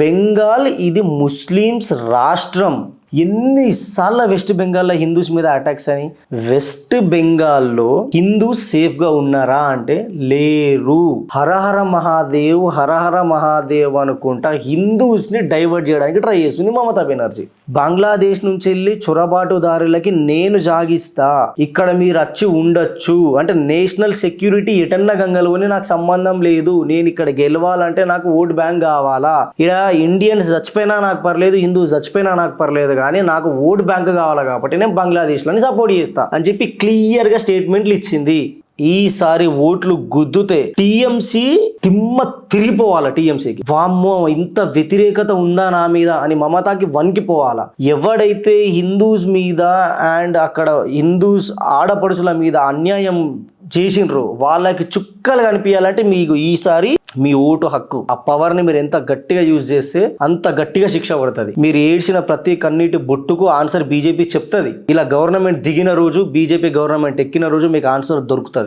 బెంగాల్ ఇది ముస్లిమ్స్ రాష్ట్రం. ఎన్నిసార్లు వెస్ట్ బెంగాల్లో హిందూస్ మీద అటాక్స్ అని. వెస్ట్ బెంగాల్లో హిందూస్ సేఫ్ గా ఉన్నారా అంటే లేరు. హరహర మహాదేవ్ హరహర మహాదేవ్ అనుకుంటా హిందూస్ ని డైవర్ట్ చేయడానికి ట్రై చేస్తుంది మమతా బెనర్జీ. బంగ్లాదేశ్ నుంచి వెళ్ళి చొరబాటుదారులకి నేను జాగిస్తా, ఇక్కడ మీరు వచ్చి ఉండొచ్చు అంటే నేషనల్ సెక్యూరిటీ ఎటన్నా గంగలోని నాకు సంబంధం లేదు, నేను ఇక్కడ గెలవాలంటే నాకు ఓట్ బ్యాంక్ కావాలా, ఇలా ఇండియన్స్ చచ్చిపోయినా నాకు పర్లేదు, హిందూస్ చచ్చిపోయినా నాకు పర్లేదు, కానీ నాకు ఓట్ బ్యాంక్ కావాలి కాబట్టి నేను బంగ్లాదేశ్లోని సపోర్ట్ చేస్తా అని చెప్పి క్లియర్ గా స్టేట్మెంట్లు ఇచ్చింది. ఈసారి ఓట్లు గుద్దుతే టీఎంసీ తిమ్మ తిరిగిపోవాలా. టీఎంసీకి వామ్మో ఇంత వ్యతిరేకత ఉందా నా మీద అని మమతాకి వణికిపోవాలా. ఎవడైతే హిందూస్ మీద అండ్ అక్కడ హిందూస్ ఆడపడుచుల మీద అన్యాయం చేసిండ్రు వాళ్ళకి చుక్కలు కనిపించాలంటే మీకు ఈసారి మీ ఓటు హక్కు, ఆ పవర్ ని మీరు ఎంత గట్టిగా యూజ్ చేస్తే అంత గట్టిగా శిక్ష పడుతుంది. మీరు ఏడ్చిన ప్రతి కన్నీటి బొట్టుకు ఆన్సర్ బీజేపీ చెప్తుంది. ఇలా గవర్నమెంట్ దిగిన రోజు, బీజేపీ గవర్నమెంట్ ఎక్కిన రోజు మీకు ఆన్సర్ దొరుకుతుంది.